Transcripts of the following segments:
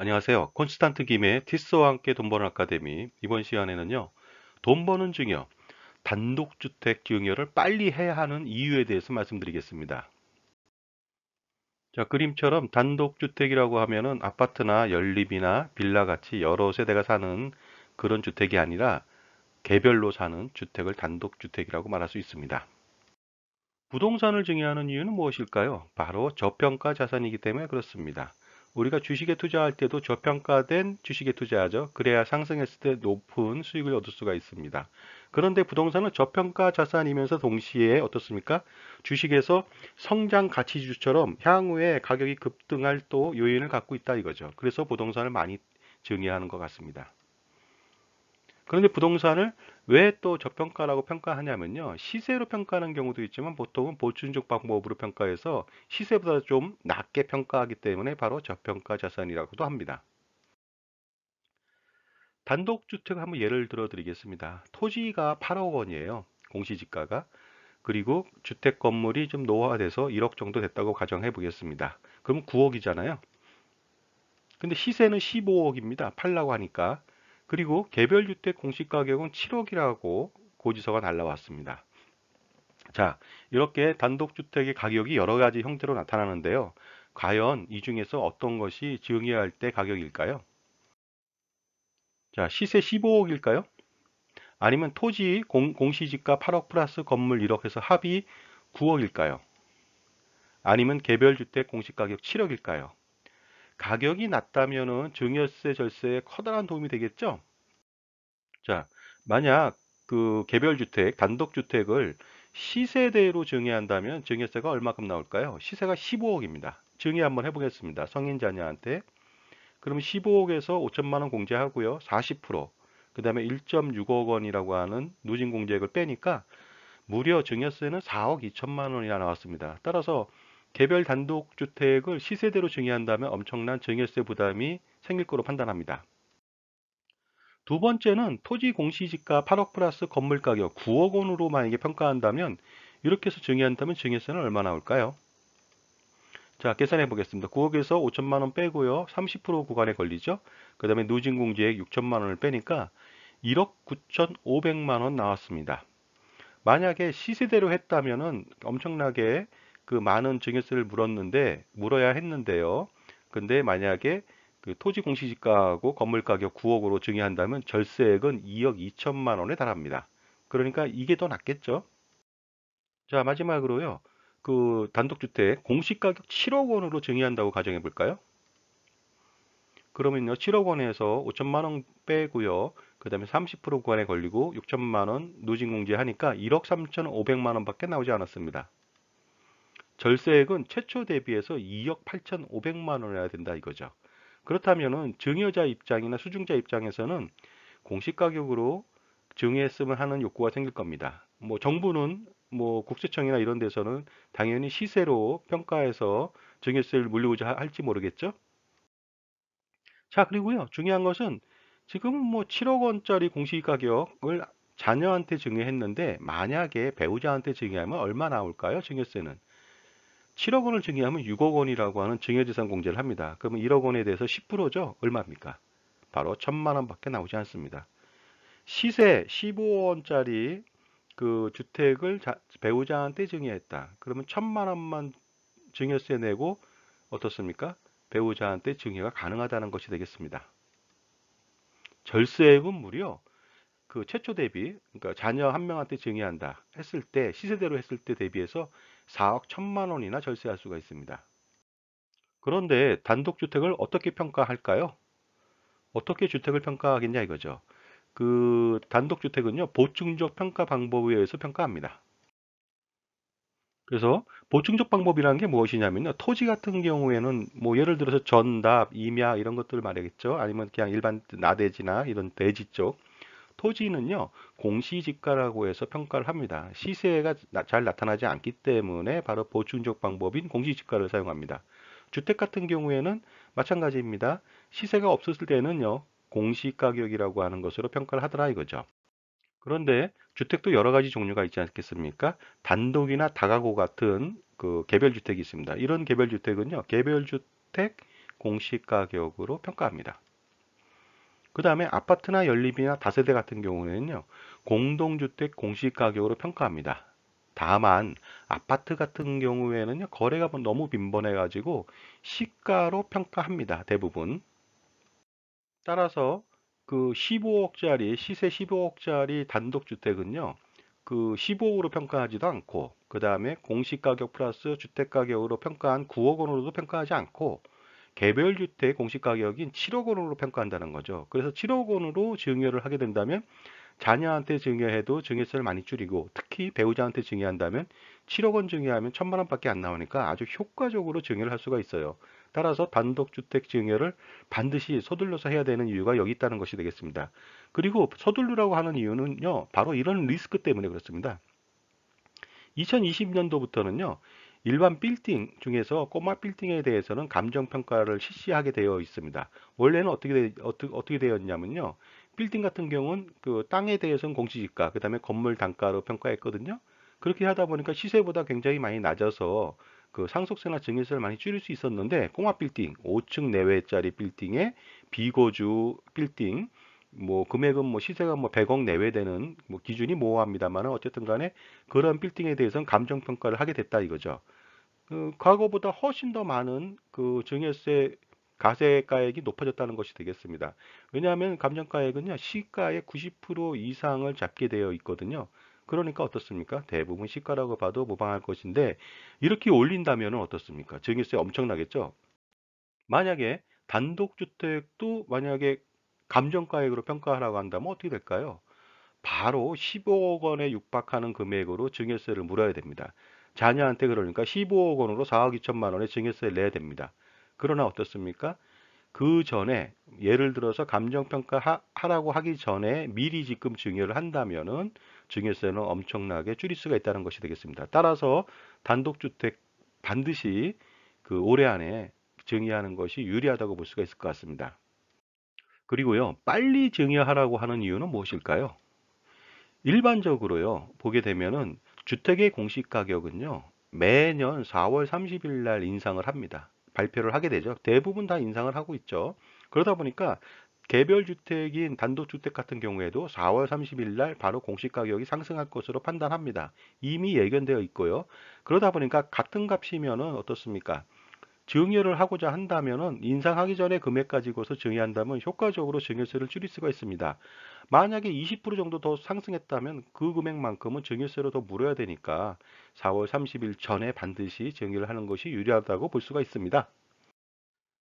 안녕하세요. 콘스탄트 김의 티스와 함께 돈 버는 아카데미. 이번 시간에는요, 돈 버는 증여, 단독주택 증여를 빨리 해야 하는 이유에 대해서 말씀드리겠습니다. 자, 그림처럼 단독주택이라고 하면은 아파트나 연립이나 빌라 같이 여러 세대가 사는 그런 주택이 아니라 개별로 사는 주택을 단독주택이라고 말할 수 있습니다. 부동산을 증여하는 이유는 무엇일까요? 바로 저평가 자산이기 때문에 그렇습니다. 우리가 주식에 투자할 때도 저평가된 주식에 투자하죠. 그래야 상승했을 때 높은 수익을 얻을 수가 있습니다. 그런데 부동산은 저평가 자산이면서 동시에 어떻습니까? 주식에서 성장 가치주처럼 향후에 가격이 급등할 또 요인을 갖고 있다 이거죠. 그래서 부동산을 많이 증여하는 것 같습니다. 그런데 부동산을 왜 또 저평가라고 평가하냐면요. 시세로 평가하는 경우도 있지만 보통은 보충적 방법으로 평가해서 시세보다 좀 낮게 평가하기 때문에 바로 저평가 자산이라고도 합니다. 단독주택 한번 예를 들어 드리겠습니다. 토지가 8억 원이에요. 공시지가가. 그리고 주택 건물이 좀 노후화돼서 1억 정도 됐다고 가정해 보겠습니다. 그럼 9억이잖아요. 근데 시세는 15억입니다. 팔라고 하니까. 그리고 개별주택 공시가격은 7억이라고 고지서가 날라왔습니다. 자, 이렇게 단독주택의 가격이 여러 가지 형태로 나타나는데요. 과연 이 중에서 어떤 것이 증여할 때 가격일까요? 자, 시세 15억일까요? 아니면 토지 공시지가 8억 플러스 건물 1억 해서 합이 9억일까요? 아니면 개별주택 공시가격 7억일까요? 가격이 낮다면은 증여세 절세에 커다란 도움이 되겠죠? 자, 만약 그 개별주택, 단독주택을 시세대로 증여한다면 증여세가 얼마큼 나올까요? 시세가 15억입니다. 증여 한번 해보겠습니다. 성인 자녀한테. 그러면 15억에서 5천만 원 공제하고요. 40%, 그 다음에 1.6억 원이라고 하는 누진 공제액을 빼니까 무려 증여세는 4억 2천만 원이나 나왔습니다. 따라서 개별 단독주택을 시세대로 증여한다면 엄청난 증여세 부담이 생길 거로 판단합니다. 두 번째는 토지 공시지가 8억 플러스 건물 가격 9억 원으로 만약에 평가한다면 이렇게 해서 증여한다면 증여세는 얼마 나올까요? 자, 계산해 보겠습니다. 9억에서 5천만 원 빼고요. 30% 구간에 걸리죠. 그 다음에 누진공제액 6천만 원을 빼니까 1억 9,500만 원 나왔습니다. 만약에 시세대로 했다면은 엄청나게 그 많은 증여세를 물어야 했는데요. 근데 만약에 그 토지 공시지가하고 건물 가격 9억으로 증여한다면 절세액은 2억 2천만 원에 달합니다. 그러니까 이게 더 낫겠죠? 자, 마지막으로요. 그 단독주택 공시가격 7억 원으로 증여한다고 가정해 볼까요? 그러면요, 7억 원에서 5천만 원 빼고요. 그 다음에 30% 구간에 걸리고 6천만 원 누진공제 하니까 1억 3,500만 원밖에 나오지 않았습니다. 절세액은 최초 대비해서 2억 8,500만 원이어야 된다 이거죠. 그렇다면은 증여자 입장이나 수중자 입장에서는 공시가격으로 증여했으면 하는 욕구가 생길 겁니다. 뭐 정부는 뭐 국세청이나 이런 데서는 당연히 시세로 평가해서 증여세를 물리고자 할지 모르겠죠. 자, 그리고요. 중요한 것은 지금 뭐 7억 원짜리 공시가격을 자녀한테 증여했는데 만약에 배우자한테 증여하면 얼마 나올까요? 증여세는. 7억 원을 증여하면 6억 원이라고 하는 증여재산 공제를 합니다. 그러면 1억 원에 대해서 10%죠? 얼마입니까? 바로 1천만 원밖에 나오지 않습니다. 시세 15원짜리 그 주택을 배우자한테 증여했다. 그러면 1천만 원만 증여세 내고 어떻습니까? 배우자한테 증여가 가능하다는 것이 되겠습니다. 절세액은 무려 그 최초 대비, 그러니까 자녀 한 명한테 증여한다 했을 때 시세대로 했을 때 대비해서 4억 1천만 원이나 절세할 수가 있습니다. 그런데 단독주택을 어떻게 평가할까요? 어떻게 주택을 평가하겠냐 이거죠. 그 단독주택은요, 보충적 평가 방법에 의해서 평가합니다. 그래서 보충적 방법이라는 게 무엇이냐면요. 토지 같은 경우에는 뭐 예를 들어서 전답, 임야 이런 것들을 말하겠죠. 아니면 그냥 일반 나대지나 이런 대지 쪽. 토지는요, 공시지가라고 해서 평가를 합니다. 시세가 잘 나타나지 않기 때문에 바로 보충적 방법인 공시지가를 사용합니다. 주택 같은 경우에는 마찬가지입니다. 시세가 없었을 때는요, 공시가격이라고 하는 것으로 평가를 하더라 이거죠. 그런데 주택도 여러 가지 종류가 있지 않겠습니까? 단독이나 다가구 같은 그 개별주택이 있습니다. 이런 개별주택은요, 개별주택 공시가격으로 평가합니다. 그 다음에 아파트나 연립이나 다세대 같은 경우에는요, 공동주택 공시가격으로 평가합니다. 다만 아파트 같은 경우에는요, 거래가 너무 빈번해가지고 시가로 평가합니다. 대부분. 따라서 그 15억짜리 시세 15억짜리 단독주택은요, 그 15억으로 평가하지도 않고 그 다음에 공시가격 플러스 주택가격으로 평가한 9억 원으로도 평가하지 않고 개별 주택 공시가격인 7억 원으로 평가한다는 거죠. 그래서 7억 원으로 증여를 하게 된다면 자녀한테 증여해도 증여세를 많이 줄이고 특히 배우자한테 증여한다면 7억 원 증여하면 1천만 원밖에 안 나오니까 아주 효과적으로 증여를 할 수가 있어요. 따라서 단독주택 증여를 반드시 서둘러서 해야 되는 이유가 여기 있다는 것이 되겠습니다. 그리고 서둘르라고 하는 이유는요, 바로 이런 리스크 때문에 그렇습니다. 2020년도부터는요, 일반 빌딩 중에서 꼬마 빌딩에 대해서는 감정평가를 실시하게 되어 있습니다. 원래는 어떻게 되었냐면요, 빌딩 같은 경우는 그 땅에 대해서는 공시지가, 그 다음에 건물 단가로 평가했거든요. 그렇게 하다 보니까 시세보다 굉장히 많이 낮아서 그 상속세나 증여세를 많이 줄일 수 있었는데, 꼬마 빌딩, 5층 내외짜리 빌딩에 비거주 빌딩, 뭐 금액은 뭐 시세가 뭐 100억 내외 되는 뭐 기준이 모호합니다만 어쨌든 간에 그런 빌딩에 대해서는 감정 평가를 하게 됐다 이거죠. 그 과거보다 훨씬 더 많은 그 증여세 가세가액이 높아졌다는 것이 되겠습니다. 왜냐하면 감정가액은요, 시가의 90% 이상을 잡게 되어 있거든요. 그러니까 어떻습니까? 대부분 시가라고 봐도 무방할 것인데 이렇게 올린다면 어떻습니까? 증여세 엄청나겠죠? 만약에 단독주택도 만약에 감정가액으로 평가하라고 한다면 어떻게 될까요? 바로 15억 원에 육박하는 금액으로 증여세를 물어야 됩니다. 자녀한테 그러니까 15억 원으로 4억 2천만 원의 증여세를 내야 됩니다. 그러나 어떻습니까? 그 전에 예를 들어서 감정평가 하라고 하기 전에 미리 지금 증여를 한다면은 증여세는 엄청나게 줄일 수가 있다는 것이 되겠습니다. 따라서 단독주택 반드시 그 올해 안에 증여하는 것이 유리하다고 볼 수가 있을 것 같습니다. 그리고요, 빨리 증여하라고 하는 이유는 무엇일까요? 일반적으로요, 보게 되면은 주택의 공시 가격은요, 매년 4월 30일 날 인상을 합니다. 발표를 하게 되죠. 대부분 다 인상을 하고 있죠. 그러다 보니까 개별 주택인 단독주택 같은 경우에도 4월 30일 날 바로 공시 가격이 상승할 것으로 판단합니다. 이미 예견되어 있고요. 그러다 보니까 같은 값이면은 어떻습니까? 증여를 하고자 한다면은 인상하기 전에 금액 가지고서 증여한다면 효과적으로 증여세를 줄일 수가 있습니다. 만약에 20% 정도 더 상승했다면 그 금액만큼은 증여세로 더 물어야 되니까 4월 30일 전에 반드시 증여를 하는 것이 유리하다고 볼 수가 있습니다.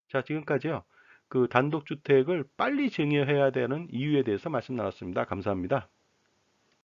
자, 지금까지요. 그 단독주택을 빨리 증여해야 되는 이유에 대해서 말씀 나눴습니다. 감사합니다.